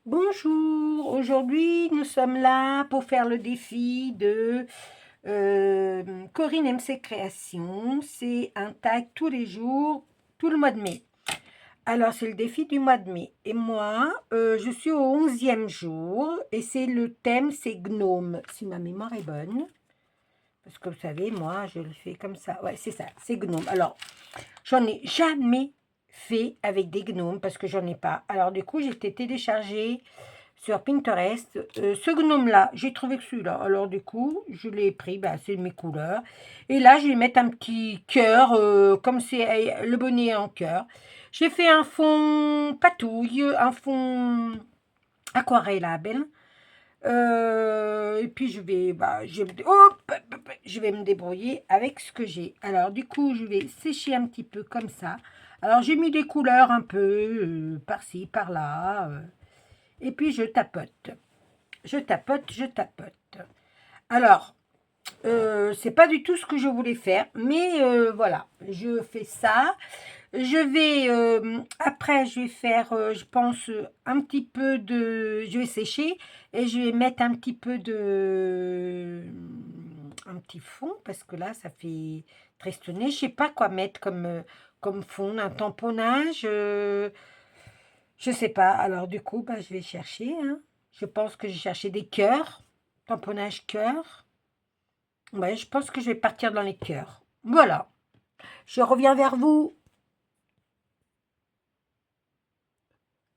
Bonjour, aujourd'hui nous sommes là pour faire le défi de Corinne MC Création. C'est un tag tous les jours, tout le mois de mai. Alors c'est le défi du mois de mai. Et moi, je suis au 11e jour et c'est le thème, c'est gnome, si ma mémoire est bonne. Parce que vous savez, moi, je le fais comme ça. Ouais, c'est ça, c'est gnome. Alors, j'en ai jamais fait avec des gnomes parce que j'en ai pas. Alors du coup, j'ai été téléchargée sur Pinterest. Ce gnome-là, j'ai trouvé que celui-là. Alors du coup, je l'ai pris, bah, c'est mes couleurs. Et là, je vais mettre un petit cœur, comme c'est le bonnet est en cœur. J'ai fait un fond patouille, un fond aquarellable. Et puis je vais, je vais me débrouiller avec ce que j'ai. Alors du coup, je vais sécher un petit peu comme ça. Alors j'ai mis des couleurs un peu par-ci, par-là. Et puis je tapote. Je tapote, je tapote. Alors, c'est pas du tout ce que je voulais faire, mais voilà, je fais ça. Je vais, après, je vais faire, je pense, un petit peu de, je vais sécher et je vais mettre un petit peu de, un petit fond, parce que là, ça fait tristonner. Je sais pas quoi mettre comme fond, un tamponnage, je sais pas. Alors, du coup, bah, je vais chercher, hein. Je pense que j'ai cherché des cœurs, tamponnage cœur. Ouais, je pense que je vais partir dans les cœurs. Voilà. Je reviens vers vous.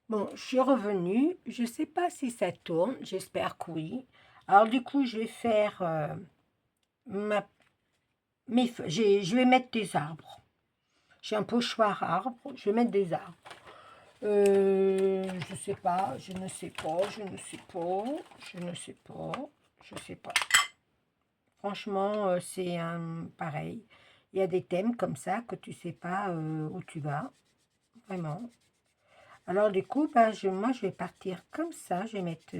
Bon, je suis revenue. Je ne sais pas si ça tourne. J'espère que oui. Alors, du coup, je vais faire je vais mettre des arbres. J'ai un pochoir arbre. Je vais mettre des arbres. Je sais pas. Je ne sais pas. Je ne sais pas. Je ne sais pas. Je sais pas. Franchement, c'est un pareil. Il y a des thèmes comme ça que tu sais pas où tu vas. Vraiment. Alors, du coup, bah, moi, je vais partir comme ça. Je vais mettre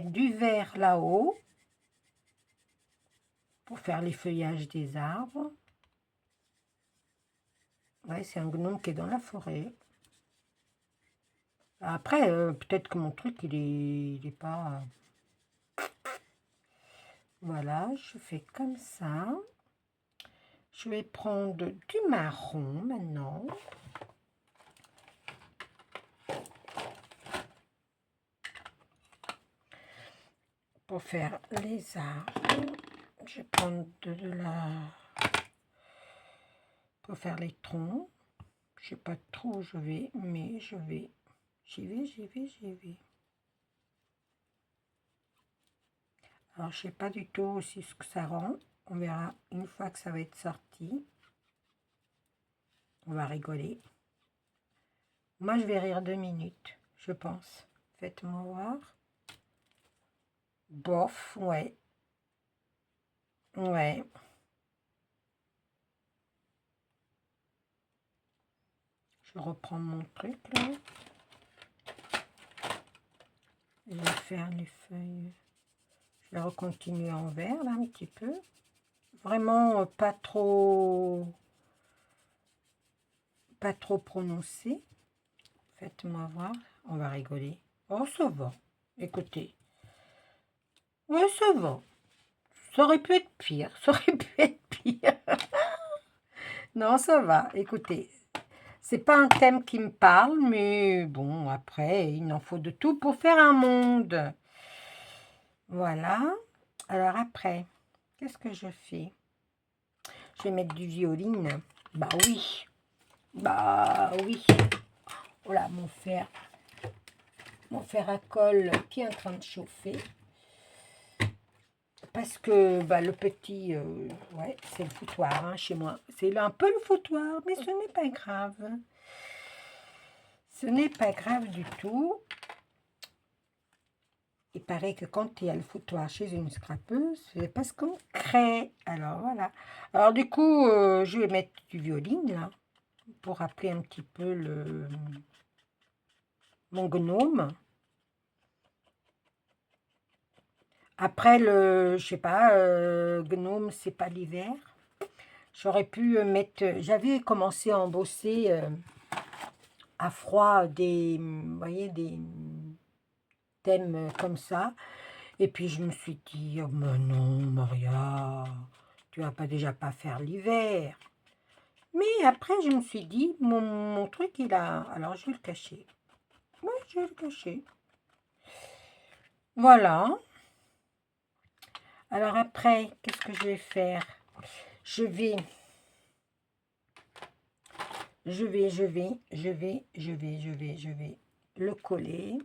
du vert là-haut pour faire les feuillages des arbres. Ouais, c'est un gnome qui est dans la forêt. Après, peut-être que mon truc, il est pas... Voilà, je fais comme ça. Je vais prendre du marron maintenant. Pour faire les arbres. Je vais prendre de la... Pour faire les troncs. Je sais pas trop où je vais, mais je vais. J'y vais, j'y vais, j'y vais. Alors, je sais pas du tout aussi ce que ça rend. On verra une fois que ça va être sorti. On va rigoler. Moi, je vais rire 2 minutes, je pense. Faites-moi voir. Bof, ouais. Ouais. Je reprends mon truc, là. Je vais faire les feuilles. Je vais recontinuer en vert, là, un petit peu. Vraiment pas trop prononcé. Faites-moi voir. On va rigoler. Oh, ça va. Écoutez. Ouais, ça va. Ça aurait pu être pire. Ça aurait pu être pire. Non, ça va. Écoutez, c'est pas un thème qui me parle, mais bon, après, il en faut de tout pour faire un monde. Voilà. Alors après, qu'est-ce que je fais? Je vais mettre du violine. Bah oui. Bah oui. Voilà, mon fer à colle qui est en train de chauffer. Parce que bah, le petit, ouais, c'est le foutoir hein, chez moi. C'est un peu le foutoir, mais ce n'est pas grave. Ce n'est pas grave du tout. Il paraît que quand il y a le foutoir chez une scrapeuse, c'est parce qu'on crée. Alors voilà. Alors du coup, je vais mettre du violine là, pour rappeler un petit peu mon gnome. Après je sais pas, gnome, c'est pas l'hiver. J'aurais pu mettre, j'avais commencé à embosser à froid vous voyez, des thèmes comme ça. Et puis je me suis dit, oh, mais non, Maria, tu vas pas déjà pas faire l'hiver. Mais après, je me suis dit, mon truc, il a... Alors, je vais le cacher. Oui, je vais le cacher. Voilà. Alors après, qu'est-ce que je vais faire? Je vais le coller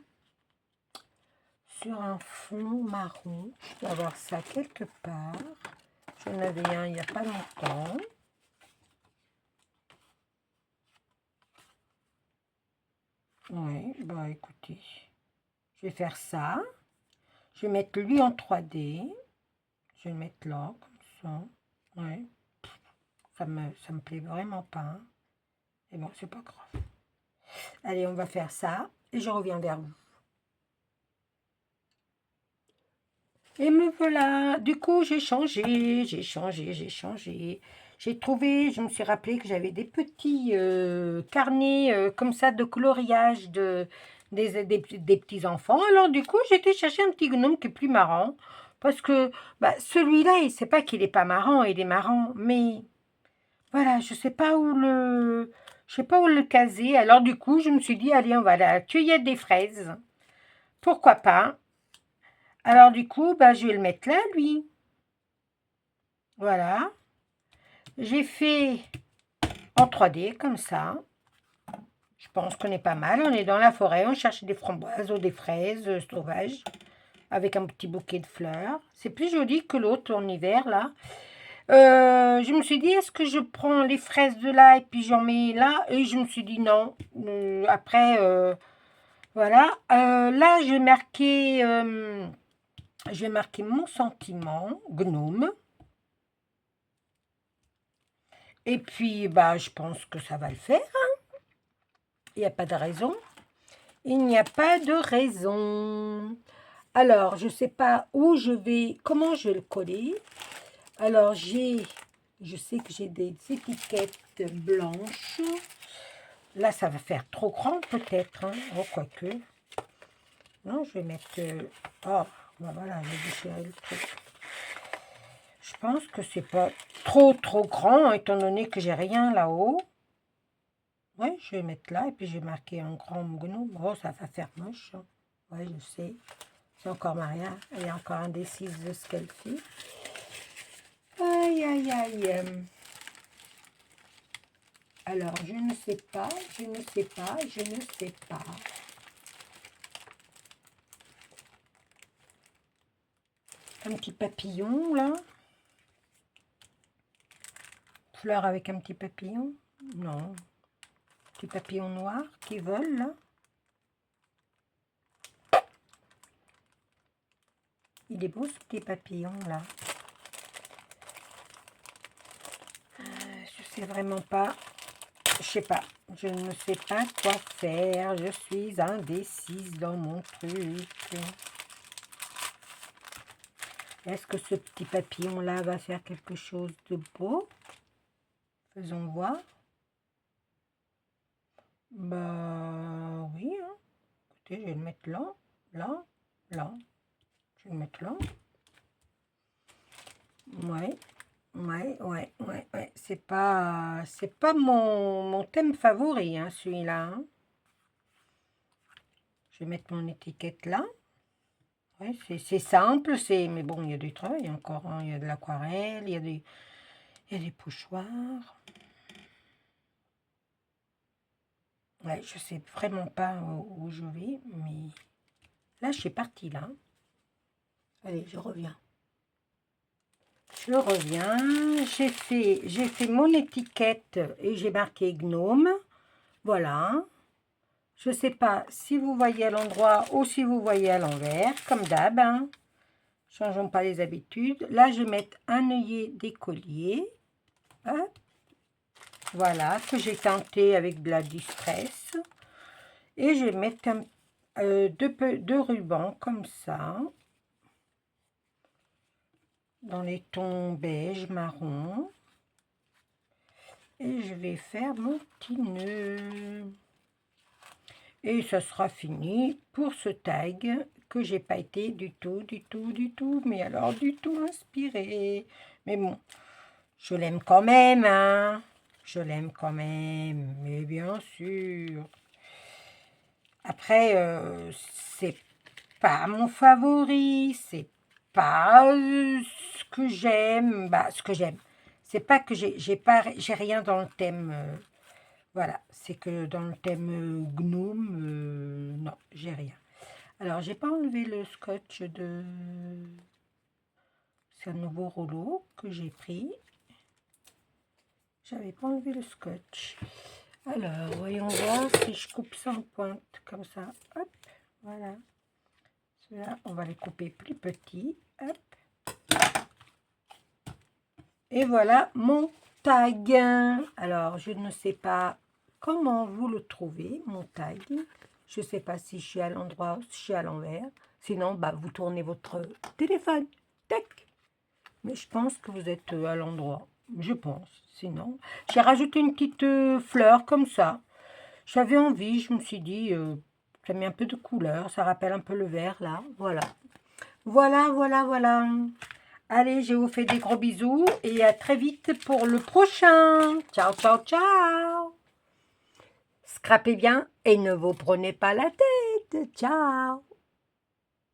sur un fond marron. Je dois avoir ça quelque part. J'en avais un il n'y a pas longtemps. Oui, bah écoutez, je vais faire ça. Je vais mettre lui en 3D. Je vais le mettre là, comme ça. Ouais, ça me plaît vraiment pas. Hein. Et bon, c'est pas grave. Allez, on va faire ça et je reviens vers vous. Et me voilà. Du coup, j'ai changé. J'ai trouvé, je me suis rappelé que j'avais des petits carnets comme ça de coloriage des petits-enfants. Alors, du coup, j'ai été chercher un petit gnome qui est plus marrant. Parce que bah, celui-là, il sait pas qu'il est pas marrant, il est marrant. Mais voilà, je sais pas où le caser. Alors, du coup, je me suis dit, allez, on va à la cueillette des fraises. Pourquoi pas? Alors, du coup, bah, je vais le mettre là, lui. Voilà. J'ai fait en 3D, comme ça. Je pense qu'on est pas mal. On est dans la forêt, on cherche des framboises ou des fraises sauvages, avec un petit bouquet de fleurs. C'est plus joli que l'autre en hiver, là. Je me suis dit, est-ce que je prends les fraises de là et puis j'en mets là? Et je me suis dit non. Après, voilà. Là, je vais marquer mon sentiment, gnome. Et puis, bah, je pense que ça va le faire. Hein. Il n'y a pas de raison. Il n'y a pas de raison. Alors, je ne sais pas comment je vais le coller. Alors, je sais que j'ai des étiquettes blanches. Là, ça va faire trop grand peut-être. Hein. Oh, quoique. Non, je vais mettre... Oh, ben voilà, j'ai déchiré le truc. Je pense que c'est pas trop grand, étant donné que j'ai rien là-haut. Oui, je vais mettre là, et puis je vais marquer un grand gnome. Oh, ça va faire moche. Hein. Oui, je sais. C'est encore Maria. Elle est encore indécise de ce qu'elle fait. Aïe, aïe, aïe. Alors, je ne sais pas. Un petit papillon, là. Fleur avec un petit papillon. Non. Petit papillon noir qui vole, là. Il est beau, ce petit papillon, là. Je sais vraiment pas. Je sais pas. Je ne sais pas quoi faire. Je suis indécise dans mon truc. Est-ce que ce petit papillon-là va faire quelque chose de beau? Faisons voir. Bah oui. Hein. Écoutez, je vais le mettre là, là, là. Je vais le mettre là. Ouais. C'est pas mon thème favori, hein, celui-là. Hein. Je vais mettre mon étiquette là. Ouais, c'est simple, mais bon, il y a du travail encore. Hein. Il y a de l'aquarelle, il y a des pochoirs. Ouais, je sais vraiment pas où je vais, mais là, je suis partie là. Allez, je reviens. J'ai fait mon étiquette et j'ai marqué gnome. Voilà. Je ne sais pas si vous voyez à l'endroit ou si vous voyez à l'envers, comme d'hab. Hein. Changeons pas les habitudes. Là, je vais mettre un œillet d'écolier. Hop. Voilà, que j'ai teinté avec de la distress. Et je vais mettre deux rubans comme ça. Dans les tons beige, marron. Et je vais faire mon petit nœud. Et ça sera fini pour ce tag que j'ai pas été du tout, mais alors du tout inspirée. Mais bon, je l'aime quand même, hein. Je l'aime quand même, mais bien sûr. Après, c'est pas mon favori, c'est pas ce que j'aime. Bah, ce que j'aime. C'est pas que j'ai rien dans le thème. Voilà, c'est que dans le thème gnome, non, j'ai rien. Alors, j'ai pas enlevé le scotch de... C'est un nouveau rouleau que j'ai pris. J'avais pas enlevé le scotch. Alors, voyons voir si je coupe ça en pointe, comme ça. Hop, voilà. Ceux-là, on va les couper plus petits. Hop. Et voilà mon tag. Alors, je ne sais pas comment vous le trouvez, mon tag. Je ne sais pas si je suis à l'endroit ou si je suis à l'envers. Sinon, bah, vous tournez votre téléphone. Tac. Mais je pense que vous êtes à l'endroit. Je pense. Sinon, j'ai rajouté une petite fleur comme ça. J'avais envie, je me suis dit, ça met un peu de couleur. Ça rappelle un peu le vert, là. Voilà. Voilà. Allez, je vous fais des gros bisous et à très vite pour le prochain. Ciao. Scrapez bien et ne vous prenez pas la tête. Ciao.